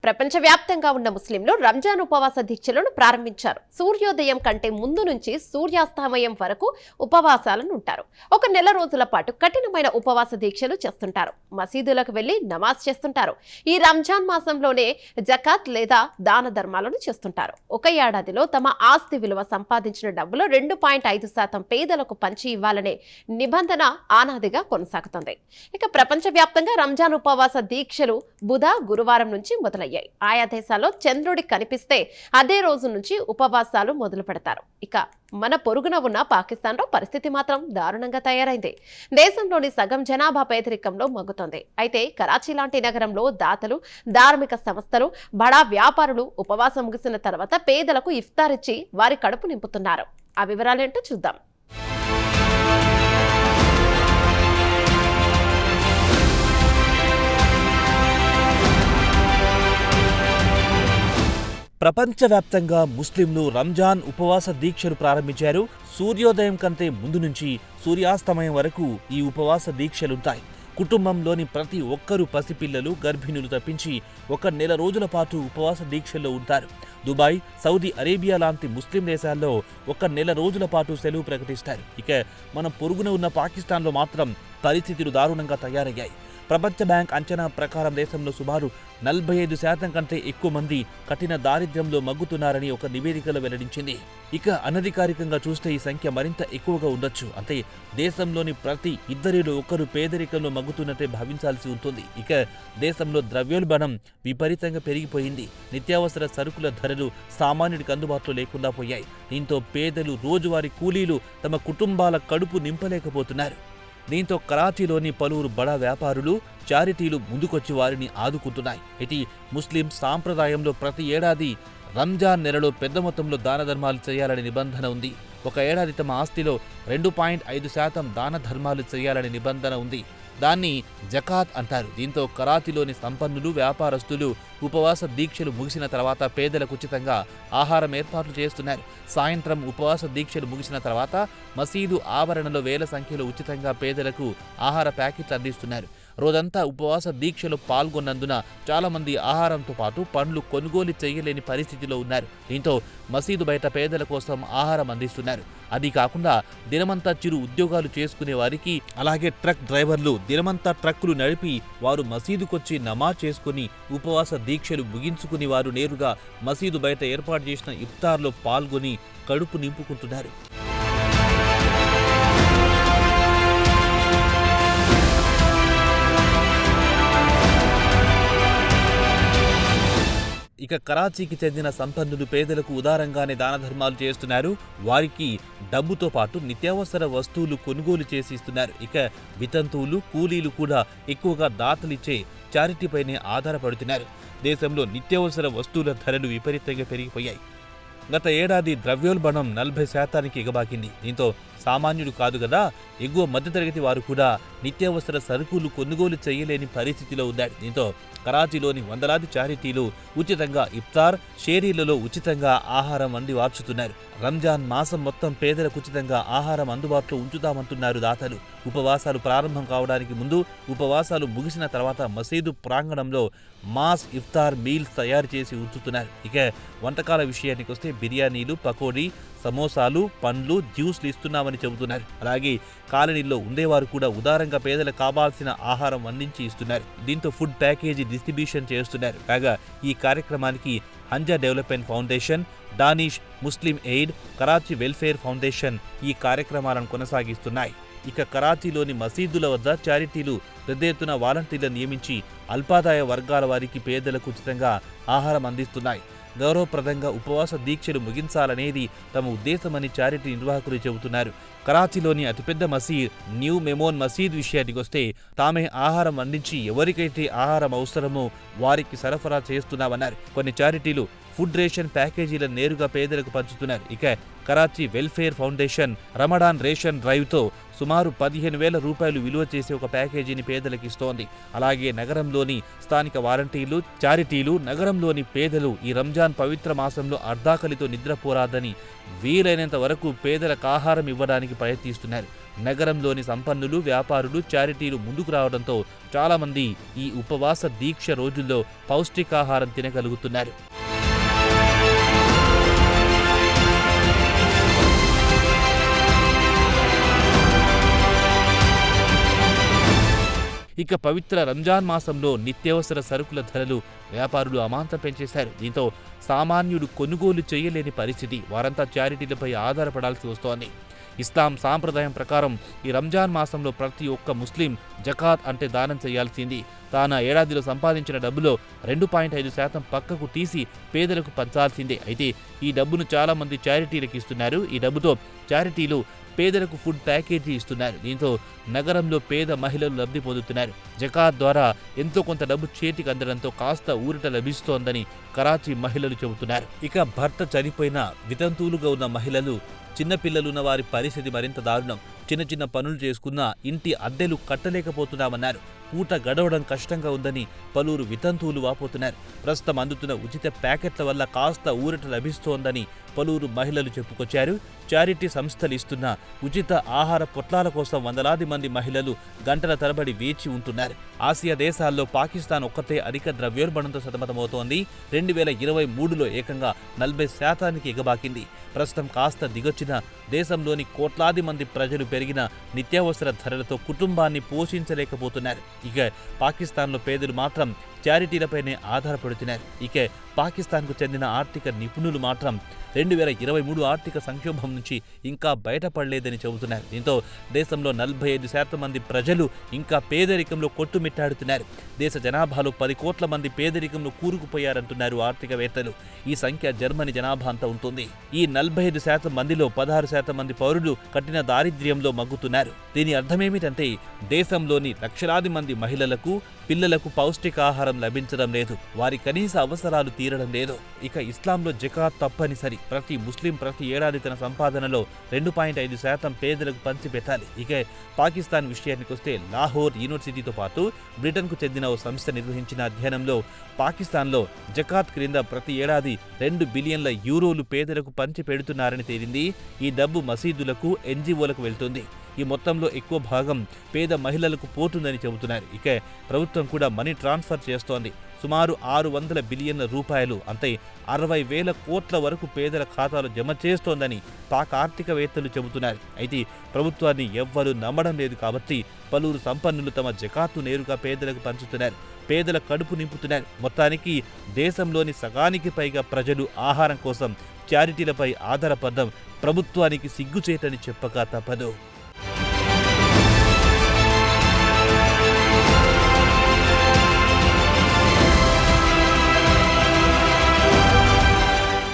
ప్రపంచవ్యాప్తంగా ఉన్న ముస్లింలు రంజాన్ ఉపవాస దీక్షలను ప్రారంభించారు. సూర్యోదయం కంటే ముందు నుంచి సూర్యాస్తమయం వరకు ఉపవాసాలను ఉంటారు. ఒక నెల రోజుల పాటు కఠినమైన ఉపవాస దీక్షలు చేస్తుంటారు. మసీదులకు వెళ్లి నమాజ్ చేస్తుంటారు. ఈ రంజాన్ మాసంలోనే జకాత్ లేదా దాన ధర్మాలను చేస్తుంటారు. ఒక ఏడాదిలో తమ ఆస్తి విలువ సంపాదించిన డబ్బులో 2.5% పేదలకు పంచి ఇవ్వాలనే నిబంధన ఆనాదిగా కొనసాగుతుంది. ఇక ప్రపంచవ్యాప్తంగా రంజాన్ ఉపవాస దీక్షలు బుధ, గురువారం నుంచి మొదలయ్యాయి. ఆయా దేశాల్లో చంద్రుడి కనిపిస్తే అదే రోజు నుంచి ఉపవాసాలు మొదలు పెడతారు. ఇక మన పొరుగున ఉన్న పాకిస్తాన్లో పరిస్థితి మాత్రం దారుణంగా తయారైంది. దేశంలోని సగం జనాభా పేదరికంలో మగ్గుతోంది. అయితే కరాచీ లాంటి నగరంలో దాతలు, ధార్మిక సంస్థలు, బడా వ్యాపారులు ఉపవాసం ముగిసిన తర్వాత పేదలకు ఇఫ్తార్ ఇచ్చి వారి కడుపు నింపుతున్నారు. ఆ వివరాలేంటో చూద్దాం. ప్రపంచవ్యాప్తంగా ముస్లింలు రంజాన్ ఉపవాస దీక్షలు ప్రారంభించారు. సూర్యోదయం కంటే ముందు నుంచి సూర్యాస్తమయం వరకు ఈ ఉపవాస దీక్షలుంటాయి. కుటుంబంలోని ప్రతి ఒక్కరూ పసిపిల్లలు, గర్భిణులు తప్పించి ఒక నెల రోజుల పాటు ఉపవాస దీక్షల్లో ఉంటారు. దుబాయ్, సౌదీ అరేబియా లాంటి ముస్లిం దేశాల్లో ఒక నెల రోజుల పాటు సెలవు ప్రకటిస్తారు. ఇక మన పొరుగున ఉన్న పాకిస్తాన్లో మాత్రం పరిస్థితులు దారుణంగా తయారయ్యాయి. ప్రపంచ బ్యాంక్ అంచనా ప్రకారం దేశంలో సుమారు 45% కంటే ఎక్కువ మంది కఠిన దారిద్ర్యంలో మగ్గుతున్నారని ఒక నివేదికలో వెల్లడించింది. ఇక అనధికారికంగా చూస్తే ఈ సంఖ్య మరింత ఎక్కువగా ఉండొచ్చు. అంటే దేశంలోని ప్రతి ఇద్దరిలో ఒకరు పేదరికంలో మగ్గుతున్నట్టే భావించాల్సి ఉంటుంది. ఇక దేశంలో ద్రవ్యోల్బణం విపరీతంగా పెరిగిపోయింది. నిత్యావసర సరుకుల ధరలు సామాన్యుడికి అందుబాటులో లేకుండా పోయాయి. దీంతో పేదలు, రోజువారీ కూలీలు తమ కుటుంబాల కడుపు నింపలేకపోతున్నారు. దీంతో కరాచీలోని పలువురు బడా వ్యాపారులు, చారిటీలు ముందుకొచ్చి వారిని ఆదుకుంటున్నాయి. ఇది ముస్లిం సాంప్రదాయంలో ప్రతి ఏడాది రంజాన్ నెలలో పెద్ద మొత్తంలో దాన ధర్మాలు చేయాలనే నిబంధన ఉంది. ఒక ఏడాది తమ ఆస్తిలో 2.5% దాన ధర్మాలు చేయాలనే నిబంధన ఉంది. దాన్ని జకాత్ అంటారు. దీంతో కరాచీలోని సంపన్నులు, వ్యాపారస్తులు ఉపవాస దీక్షలు ముగిసిన తర్వాత పేదలకు ఉచితంగా ఆహారం ఏర్పాట్లు చేస్తున్నారు. సాయంత్రం ఉపవాస దీక్షలు ముగిసిన తర్వాత మసీదు ఆవరణలో వేల సంఖ్యలో ఉచితంగా పేదలకు ఆహార ప్యాకెట్లు అందిస్తున్నారు. రోజంతా ఉపవాస దీక్షలో పాల్గొన్నందున చాలా మంది ఆహారంతో పాటు పండ్లు కొనుగోలు చేయలేని పరిస్థితిలో ఉన్నారు. దీంతో మసీదు బయట పేదల కోసం ఆహారం అందిస్తున్నారు. అది కాకుండా దినమంతా చిరు ఉద్యోగాలు చేసుకునే వారికి, అలాగే ట్రక్ డ్రైవర్లు దినమంతా ట్రక్కులు నడిపి వారు మసీదుకొచ్చి నమాజ్ చేసుకుని ఉపవాస దీక్షలు ముగించుకుని వారు నేరుగా మసీదు బయట ఏర్పాటు చేసిన ఇఫ్తార్లో పాల్గొని కడుపు నింపుకుంటున్నారు. ఇక కరాచీకి చెందిన సంపన్నులు పేదలకు ఉదారంగానే దాన ధర్మాలు చేస్తున్నారు. వారికి డబ్బుతో పాటు నిత్యావసర వస్తువులు కొనుగోలు చేసి ఇస్తున్నారు. ఇక వితంతువులు, కూలీలు కూడా ఎక్కువగా దాతలిచ్చే చారిటీపైనే ఆధారపడుతున్నారు. దేశంలో నిత్యావసర వస్తువుల ధరలు విపరీతంగా పెరిగిపోయాయి. గత ఏడాది ద్రవ్యోల్బణం 40% ఎగబాకింది. దీంతో సామాన్యుడు కాదు కదా, ఎగువ మధ్యతరగతి వారు కూడా నిత్యావసర సరుకులు కొనుగోలు చేయలేని పరిస్థితిలో ఉన్నారు. దీంతో కరాచీలోని వందలాది చారిటీలు ఉచితంగా ఇఫ్తార్, షేరీలలో ఉచితంగా ఆహారం వండి వార్చుతున్నారు. రంజాన్ మాసం మొత్తం పేదలకు ఉచితంగా ఆహారం అందుబాటులో ఉంచుతామంటున్నారు దాతలు. ఉపవాసాలు ప్రారంభం కావడానికి ముందు, ఉపవాసాలు ముగిసిన తర్వాత మసీదు ప్రాంగణంలో మాస్ ఇఫ్తార్ మీల్స్ తయారు చేసి ఉంచుతున్నారు. ఇక వంటకాల విషయానికి వస్తే బిర్యానీలు, పకోడీ, సమోసాలు, పండ్లు, జ్యూస్లు ఇస్తున్నామని చెబుతున్నారు. అలాగే కాలనీల్లో ఉండేవారు కూడా ఉదారంగా పేదలకు కావాల్సిన ఆహారం అందించి ఇస్తున్నారు. దీంతో ఫుడ్ ప్యాకేజీ డిస్ట్రిబ్యూషన్ చేస్తున్నారు. కాగా ఈ కార్యక్రమానికి హంజా డెవలప్మెంట్ ఫౌండేషన్, డానిష్ ముస్లిం ఎయిడ్, కరాచీ వెల్ఫేర్ ఫౌండేషన్ ఈ కార్యక్రమాలను కొనసాగిస్తున్నాయి. ఇక కరాచీలోని మసీదుల వద్ద చారిటీలు పెద్ద ఎత్తున వాలంటీర్లను నియమించి అల్పాదాయ వర్గాల వారికి పేదలకు ఉచితంగా ఆహారం అందిస్తున్నాయి. గౌరవప్రదంగా ఉపవాస దీక్షలు ముగించాలనేది తమ ఉద్దేశమని చారిటీ నిర్వాహకులు చెబుతున్నారు. కరాచీలోని అతిపెద్ద మసీద్ న్యూ మెమోన్ మసీద్ విషయానికి వస్తే తామే ఆహారం అందించి ఎవరికైతే ఆహారం అవసరమో వారికి సరఫరా చేస్తున్నామన్నారు. కొన్ని చారిటీలు ఫుడ్ రేషన్ ప్యాకేజీలను నేరుగా పేదలకు పంచుతున్నారు. ఇక కరాచీ వెల్ఫేర్ ఫౌండేషన్ రమడాన్ రేషన్ డ్రైవ్తో సుమారు 15,000 రూపాయలు విలువ చేసే ఒక ప్యాకేజీని పేదలకు ఇస్తోంది. అలాగే నగరంలోని స్థానిక వాలంటీర్లు, చారిటీలు నగరంలోని పేదలు ఈ రంజాన్ పవిత్ర మాసంలో అర్ధాకలితో నిద్రపోరాదని వీలైనంత వరకు పేదలకు ఆహారం ఇవ్వడానికి ప్రయత్నిస్తున్నారు. నగరంలోని సంపన్నులు, వ్యాపారులు, చారిటీలు ముందుకు రావడంతో చాలామంది ఈ ఉపవాస దీక్ష రోజుల్లో పౌష్టికాహారం తినగలుగుతున్నారు. ఇక పవిత్ర రంజాన్ మాసంలో నిత్యావసర సరుకుల ధరలు వ్యాపారులు అమాంతం పెంచేశారు. దీంతో సామాన్యుడు కొనుగోలు చేయలేని పరిస్థితి. వారంతా చారిటీలపై ఆధారపడాల్సి వస్తోంది. ఇస్లాం సాంప్రదాయం ప్రకారం ఈ రంజాన్ మాసంలో ప్రతి ఒక్క ముస్లిం జకాత్ అంటే దానం చేయాల్సింది. తాను ఏడాదిలో సంపాదించిన డబ్బులో 2.5% పక్కకు తీసి పేదలకు పంచాల్సిందే. అయితే ఈ డబ్బును చాలా మంది చారిటీలకు ఇస్తున్నారు. ఈ డబ్బుతో చారిటీలు పేదలకు ఫుడ్ ప్యాకేజీ ఇస్తున్నారు. దీంతో నగరంలో పేద మహిళలు లబ్ధి పొందుతున్నారు. జకాత్ ద్వారా ఎంతో కొంత డబ్బు చేతికి అందడంతో కాస్త ఊరట లభిస్తోందని కరాచీ మహిళలు చెబుతున్నారు. ఇక భర్త చనిపోయిన వితంతువులుగా ఉన్న మహిళలు, చిన్నపిల్లలున్న వారి పరిస్థితి మరింత దారుణం. చిన్న చిన్న పనులు చేసుకున్నా ఇంటి అద్దెలు కట్టలేకపోతున్నామన్నారు. పూట గడవడం కష్టంగా ఉందని పలువురు వితంతువులు వాపోతున్నారు. ప్రస్తుతం అందుతున్న ఉచిత ప్యాకెట్ల వల్ల కాస్త ఊరట లభిస్తోందని పలువురు మహిళలు చెప్పుకొచ్చారు. చారిటీ సంస్థలు ఇస్తున్న ఉచిత ఆహార పొట్లాల కోసం వందలాది మంది మహిళలు గంటల తరబడి వేచి ఉంటున్నారు. ఆసియా దేశాల్లో పాకిస్తాన్ ఒక్కతే అధిక ద్రవ్యోల్బణంతో సతమతమవుతోంది. 2023లో ఏకంగా 40% ఎగబాకింది. ప్రస్తుతం కాస్త దిగొచ్చిన దేశంలోని కోట్లాది మంది ప్రజలు పెరిగిన నిత్యావసర ధరలతో కుటుంబాన్ని పోషించలేకపోతున్నారు. ఇక పాకిస్తాన్లో పేదలు మాత్రం చారిటీలపైనే ఆధారపడుతున్నారు. ఇక పాకిస్తాన్కు చెందిన ఆర్థిక నిపుణులు మాత్రం 2023 ఆర్థిక సంక్షోభం నుంచి ఇంకా బయటపడలేదని చెబుతున్నారు. దీంతో దేశంలో 45% మంది ప్రజలు ఇంకా పేదరికంలో కొట్టుమిట్టాడుతున్నారు. దేశ జనాభాలో 10 కోట్ల మంది పేదరికంలో కూరుకుపోయారంటున్నారు ఆర్థికవేత్తలు. ఈ సంఖ్య జర్మనీ జనాభా అంతా ఉంటుంది. ఈ 45% మందిలో 16% మంది పౌరులు కఠిన దారిద్ర్యంలో మగ్గుతున్నారు. దీని అర్థమేమిటంటే దేశంలోని లక్షలాది మంది మహిళలకు, పిల్లలకు పౌష్టికాహారం లభించడం లేదు. వారి కనీస అవసరాలు తీరడం లేదు. ఇక ఇస్లాంలో జకాత్ తప్పనిసరి. ప్రతి ముస్లిం ప్రతి ఏడాది తన సంపాదనలో 2.5% పేదలకు పంచిపెట్టాలి. ఇక పాకిస్తాన్ విషయానికి వస్తే లాహోర్ యూనివర్సిటీతో పాటు బ్రిటన్కు చెందిన ఓ సంస్థ నిర్వహించిన అధ్యయనంలో పాకిస్తాన్లో జకాత్ క్రింద ప్రతి ఏడాది 2 బిలియన్ల యూరోలు పేదలకు పంచి పెడుతున్నారని తేలింది. ఈ డబ్బు మసీదులకు, ఎన్జీఓలకు వెళ్తుంది. ఈ మొత్తంలో ఎక్కువ భాగం పేద మహిళలకు పోతుందని చెబుతున్నారు. ఇక ప్రభుత్వం కూడా మనీ ట్రాన్స్ఫర్ చేస్తోంది. సుమారు 600 బిలియన్ల రూపాయలు అంటే 60,000 కోట్ల వరకు పేదల ఖాతాలో జమ చేస్తోందని పాక్ ఆర్థికవేత్తలు చెబుతున్నారు. అయితే ప్రభుత్వాన్ని ఎవ్వరూ నమ్మడం లేదు కాబట్టి పలువురు సంపన్నులు తమ జకాతు నేరుగా పేదలకు పంచుతున్నారు. పేదల కడుపు నింపుతున్నారు. మొత్తానికి దేశంలోని సగానికి పైగా ప్రజలు ఆహారం కోసం చారిటీలపై ఆధారపడడం ప్రభుత్వానికి సిగ్గుచేటని చెప్పక తప్పదు.